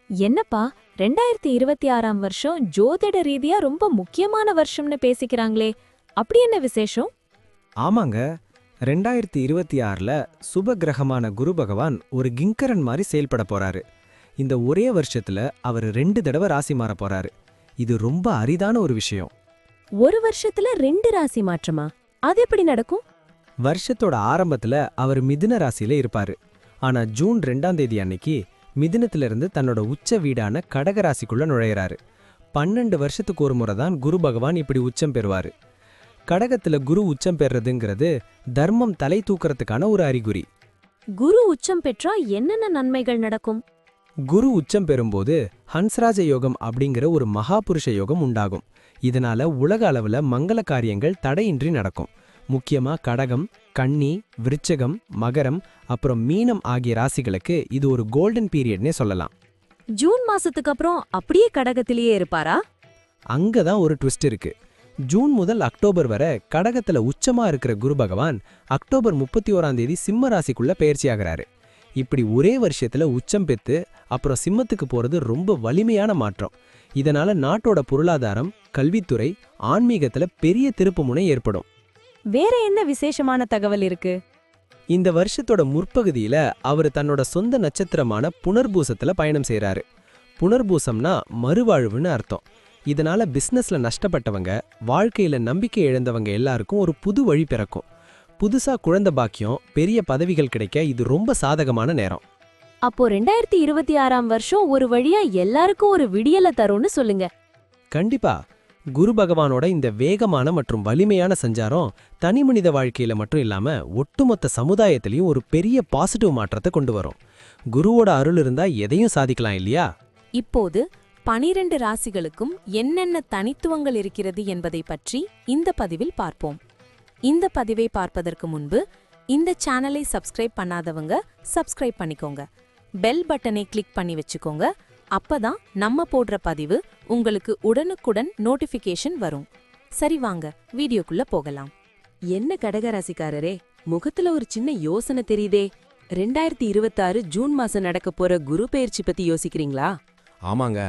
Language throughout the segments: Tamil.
என்னப்பா 2026ஆம் வருஷம் ஜோதிட ரீதியா ரொம்ப முக்கியமான வருஷம்னு பேசிக்கிறாங்களே, அப்படி என்ன விசேஷம்? ஆமாங்க. 2026ல சுப கிரகமான குரு பகவான் ஒரு கிங்கரன் மாதிரி செயல்பட போறாரு. இந்த ஒரே வருஷத்துல அவர் 2 தடவை ராசி மாற போறாரு. இது ரொம்ப அரிதான ஒரு விஷயம். ஒரு வருஷத்துல 2 ராசி மாற்றமா? அது எப்படி நடக்கும்? வருஷத்தோட ஆரம்பத்துல அவர் மிதுன ராசியில இருப்பாரு. ஆனா ஜூன் 2ஆம் தேதி அன்னைக்கு மிதுனத்திலிருந்து தன்னோட உச்ச வீடான கடக ராசிக்குள்ள நுழையிறாரு. 12 வருஷத்துக்கு ஒரு முறை தான் குரு பகவான் இப்படி உச்சம் பெறுவாரு. கடகத்துல குரு உச்சம் பெறதுங்கிறது தர்மம் தலை தூக்கறதுக்கான ஒரு அறிகுறி. குரு உச்சம் பெற்றா என்னென்ன நன்மைகள் நடக்கும்? குரு உச்சம் பெறும்போது ஹன்ஸ்ராஜ யோகம் அப்படிங்கிற ஒரு மகாபுருஷ யோகம் உண்டாகும். இதனால உலக அளவுல மங்கள காரியங்கள் தடையின்றி நடக்கும். முக்கியமா கடகம், கன்னி, விருச்சகம், மகரம் அப்புறம் மீனம் ஆகிய ராசிகளுக்கு இது ஒரு கோல்டன் பீரியட்னே சொல்லலாம். ஜூன் மாசத்துக்கு அப்புறம் அப்படியே கடகத்திலேயே இருப்பாரா? அங்கதான் ஒரு ட்விஸ்ட் இருக்கு. ஜூன் முதல் அக்டோபர் வரை கடகத்துல உச்சமா இருக்கிற குரு பகவான் அக்டோபர் 31ஆம் தேதி சிம்ம ராசிக்குள்ள பெயர்ச்சியாகிறாரு. இப்படி ஒரே வருஷத்துல உச்சம் பெத்து அப்புறம் சிம்மத்துக்கு போறது ரொம்ப வலிமையான மாற்றம். இதனால நாட்டோட பொருளாதாரம், கல்வித்துறை, ஆன்மீகத்துல பெரிய திருப்புமுனை ஏற்படும். வேற என்ன விசேஷமான தகவல் இருக்கு? இந்த வருஷத்தோட முற்பகுதியில அவர் தன்னோட சொந்த நட்சத்திரமான புனர்பூசத்துல பயணம் செய்றாரு. புனர்பூசம்னா மறுவாழ்வுன்னு அர்த்தம். இதனால பிசினஸ்ல நஷ்டப்பட்டவங்க, வாழ்க்கையில நம்பிக்கை இழந்தவங்க எல்லாருக்கும் ஒரு புது வழி பிறக்கும். புதுசா குழந்தை பாக்கியம், பெரிய பதவிகள் கிடைக்க இது ரொம்ப சாதகமான நேரம். அப்போ 2026ஆம் வருஷம் ஒரு வழியா எல்லாருக்கும் ஒரு விடியல தரும்னு சொல்லுங்க. கண்டிப்பா. குரு பகவானோட இந்த வேகமான மற்றும் வலிமையான சஞ்சாரம் தனிமனித வாழ்க்கையில மட்டும் இல்லாம ஒட்டுமொத்த சமுதாயத்திலையும் ஒரு பெரிய பாசிட்டிவ் மாற்றத்தை கொண்டு வரும். குருவோட அருள் இருந்தா எதையும் சாதிக்கலாம் இல்லையா? இப்போது 12 ராசிகளுக்கும் என்னென்ன தனித்துவங்கள் இருக்கிறது என்பதை பற்றி இந்த பதிவில் பார்ப்போம். இந்த பதிவை பார்ப்பதற்கு முன்பு இந்த சேனலை சப்ஸ்கிரைப் பண்ணாதவங்க சப்ஸ்கிரைப் பண்ணிக்கோங்க. பெல் பட்டனை கிளிக் பண்ணி வச்சுக்கோங்க. அப்பதான் நம்ம போடுற பதிவு உங்களுக்கு உடனுக்குடன் நோட்டிஃபிகேஷன் வரும். சரி, வாங்க வீடியோக்குள்ள போகலாம். என்ன கடகராசிக்காரரே, முகத்துல ஒரு சின்ன யோசனை தெரியுதே. 2026 ஜூன் மாசம் நடக்க போற குரு பெயர்ச்சி பத்தி யோசிக்கிறீங்களா? ஆமாங்க,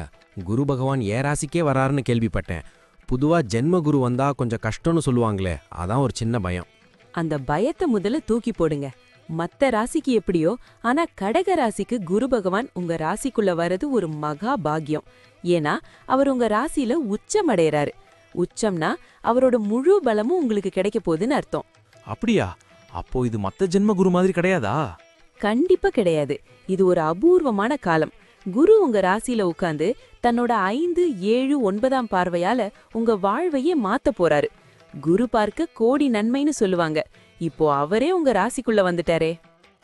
குரு பகவான் ஏ ராசிக்கே வராருன்னு கேள்விப்பட்டேன். பொதுவா ஜென்ம குரு வந்தா கொஞ்சம் கஷ்டம்னு சொல்லுவாங்களே, அதான் ஒரு சின்ன பயம். அந்த பயத்தை முதல்ல தூக்கி போடுங்க. மத்த ராசிக்கு எப்படியோ, ஆனா கடக ராசிக்கு குரு பகவான் உங்க ராசிக்குள்ள வர்றது ஒரு மகா பாக்கியம். ஏன்னா அவர் உங்க ராசியில உச்சம் அடையறாரு. உச்சம்னா அவரோட முழு பலமும் உங்களுக்கு கிடைக்க போகுதுன்னு அர்த்தம். அப்படியா? அப்போ இது மத்த ஜென்ம குரு மாதிரி கிடையாதா? கண்டிப்பா கிடையாது. இது ஒரு அபூர்வமான காலம். குரு உங்க ராசியில உட்கார்ந்து தன்னோட 5, 7, 9ஆம் பார்வையால உங்க வாழ்வையே மாத்த போறாரு. குரு பார்க்க கோடி நன்மைன்னு சொல்லுவாங்க. இப்போ அவரே உங்க ராசிக்குள்ள வந்துட்டாரே.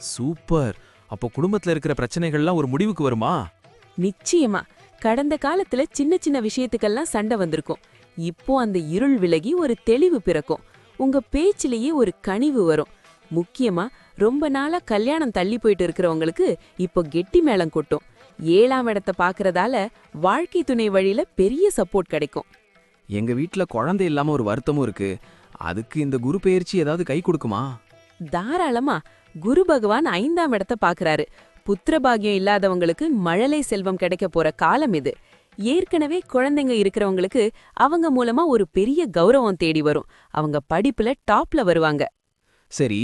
சூப்பர். அப்போ குடும்பத்துல இருக்கிற பிரச்சனைகள்லாம் ஒரு முடிவுக்கு வருமா? நிச்சயமா. கடந்த காலத்துல சின்ன சின்ன விஷயத்துக்கெல்லாம் சண்டை வந்திருக்கும். இப்போ அந்த இருள் விலகி ஒரு தெளிவு பிறக்கும். உங்க பேச்சிலேயே ஒரு கனிவு வரும். முக்கியமா ரொம்ப நாளா கல்யாணம் தள்ளி போயிட்டு இருக்கிறவங்களுக்கு இப்போ கெட்டி மேளம் கொட்டும். 7ஆம் இடத்தை பாக்குறதால வாழ்க்கை துணை வழியில பெரிய சப்போர்ட் கிடைக்கும். எங்க வீட்ல குழந்தை இல்லாம ஒரு வருத்தமும் இருக்கு. அதுக்கு இந்த குரு பெயர்ச்சி ஏதாவது கை கொடுக்குமா? தாராளமா. குரு பகவான் 5ஆம் இடத்தை பாக்குறாரு. புத்திர பாக்கியம் இல்லாதவங்களுக்கு மழலை செல்வம் கிடைக்க போற காலம் இது. ஏற்கனவே குழந்தைங்க இருக்கிறவங்களுக்கு அவங்க மூலமா ஒரு பெரிய கௌரவம் தேடி வரும். அவங்க படிப்புல டாப்ல வருவாங்க. சரி,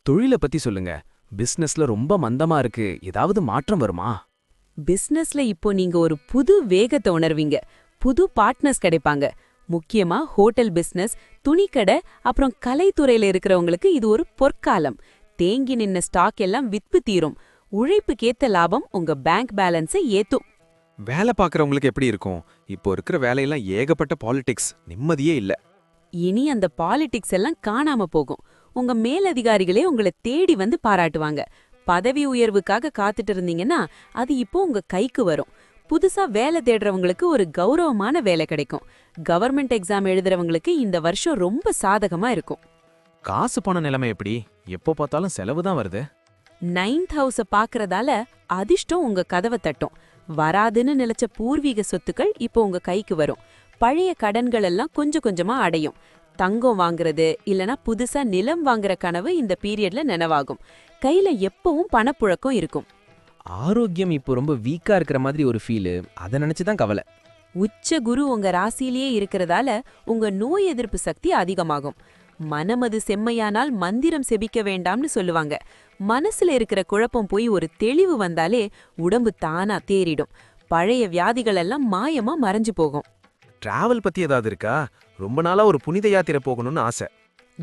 தொழிலை பத்தி சொல்லுங்க. பிசினஸ்ல ரொம்ப மந்தமா இருக்கு, ஏதாவது மாற்றம் வருமா? பிசினஸ்ல இப்போ நீங்க ஒரு புது வேகத்தை உணர்வீங்க. புது பார்ட்னர்ஸ் கிடைப்பாங்க. முக்கியமா ஹோட்டல் பிசினஸ், துணிக்கடை அப்புறம் கலைத்துறையில இருக்கிறவங்களுக்கு இது ஒரு பொற்காலம். தேங்கி நின்ன ஸ்டாக் எல்லாம் வித்து தீரும். உழைப்புக்கேத்த லாபம் உங்க பேங்க் பேலன்ஸை ஏத்தும். வேலை பார்க்கறவங்களுக்கு எப்படி இருக்கும்? இப்போ இருக்கிற வேலையெல்லாம் ஏகப்பட்ட பாலிடிக்ஸ், நிம்மதியே இல்ல. இனி அந்த பாலிடிக்ஸ் எல்லாம் காணாம போகும். உங்க மேலதிகாரிகளே உங்களை தேடி வந்து பாராட்டுவாங்க. பதவி உயர்வுக்காக காத்துட்டு இருந்தீங்கன்னா அது இப்போ உங்க கைக்கு வரும். புதுசா வேலை தேடுறவங்களுக்கு ஒரு கௌரவமான வேலை கிடைக்கும். கவர்மெண்ட் எக்ஸாம் எழுதுறவங்களுக்கு இந்த வருஷம் ரொம்ப சாதகமா இருக்கும். காசு பண நிலைமை எப்படி? எப்போ பார்த்தாலும் செலவு தான் வருது. 9th ஹவுஸ பாக்குறதால அதிர்ஷ்டம் உங்க கதவை தட்டும். வராதுன்னு நினைச்ச பூர்வீக சொத்துக்கள் இப்போ உங்க கைக்கு வரும். பழைய கடன்கள் எல்லாம் கொஞ்சம் கொஞ்சமா அடையும். தங்கம் வாங்குறது இல்லனா புதுசா நிலம் வாங்குற கனவு இந்த பீரியட்ல நினைவாகும். கையில எப்பவும் பணப்புழக்கம் இருக்கும். ஆரோக்கியம் இப்போ ரொம்ப வீக்கா இருக்கிற மாதிரி ஒரு ஃபீலு, அதை நினைச்சு தான் கவலை. உச்ச குரு உங்க ராசியிலேயே இருக்கிறதால உங்க நோய் எதிர்ப்பு சக்தி அதிகமாகும். மனமது செம்மையானால் மந்திரம் செபிக்க வேண்டாம்னு சொல்லுவாங்க. மனசுல இருக்கிற குழப்பம் போய் ஒரு தெளிவு வந்தாலே உடம்பு தானா தேறிடும். பழைய வியாதிகள் எல்லாம் மாயமா மறைஞ்சு போகும். டிராவல் பத்தி ஏதாவது இருக்கா? ரொம்ப நாளா ஒரு புனித யாத்திரை போகணும்னு ஆசை.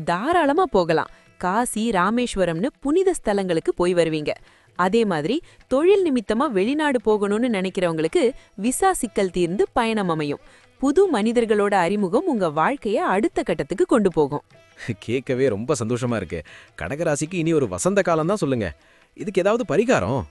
தாராளமா போகலாம். காசி, ராமேஸ்வரம்னு புனித ஸ்தலங்களுக்கு போய் வருவீங்க. அதே மாதிரி தொழில் நிமித்தமா வெளிநாடு போகணும்னு நினைக்கிறவங்களுக்கு விசா சிக்கல் தீர்ந்து பயணம் அமையும். புது மனிதர்களோட அறிமுகம் உங்க வாழ்க்கைய அடுத்த கட்டத்துக்கு கொண்டு போகும். கேட்கவே ரொம்ப சந்தோஷமா இருக்கு. கடகராசிக்கு இனி ஒரு வசந்த காலம் தான் சொல்லுங்க. இதுக்கு ஏதாவது பரிகாரம்?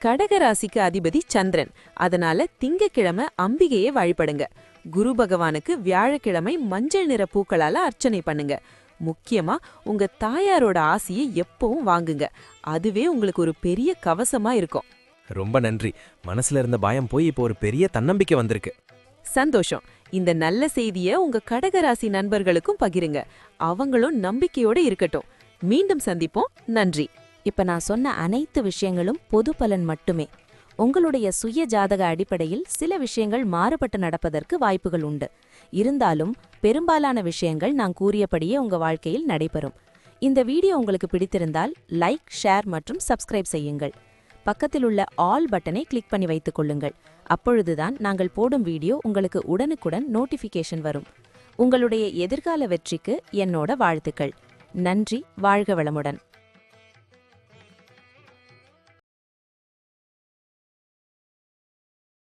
கடகராசிக்கு அதிபதி சந்திரன். அதனால திங்கக்கிழமை அம்பிகையை வழிபடுங்க. குரு பகவானுக்கு வியாழக்கிழமை மஞ்சள் நிற பூக்களால அர்ச்சனை பண்ணுங்க. முக்கியமா உங்க தாயாரோட ஆசையை எப்பவும் வாங்குங்க. அதுவே உங்களுக்கு ஒரு பெரிய கவசமா இருக்கும். ரொம்ப நன்றி. மனசுல இருந்த பயம் போய் இப்போ ஒரு பெரிய தன்னம்பிக்கை வந்திருக்கு. சந்தோஷம். இந்த நல்ல செய்திய உங்க கடகராசி நண்பர்களுக்கும் பகிருங்க. அவங்களும் நம்பிக்கையோட இருக்கட்டும். மீண்டும் சந்திப்போம். நன்றி. இப்ப நான் சொன்ன அனைத்து விஷயங்களும் பொது பலன் மட்டுமே. உங்களுடைய சுய ஜாதக அடிப்படையில் சில விஷயங்கள் மாறுபட்டு நடப்பதற்கு வாய்ப்புகள் உண்டு. இருந்தாலும் பெரும்பாலான விஷயங்கள் நான் கூறியபடியே உங்க வாழ்க்கையில் நடைபெறும். இந்த வீடியோ உங்களுக்கு பிடித்திருந்தால் லைக், ஷேர் மற்றும் சப்ஸ்கிரைப் செய்யுங்கள். பக்கத்தில் உள்ள ஆல் பட்டனை கிளிக் பண்ணி வைத்துக் கொள்ளுங்கள். அப்பொழுதுதான் நாங்கள் போடும் வீடியோ உங்களுக்கு உடனுக்குடன் நோட்டிஃபிகேஷன் வரும். உங்களுடைய எதிர்கால வெற்றிக்கு என்னோட வாழ்த்துக்கள். நன்றி. வாழ்க வளமுடன்.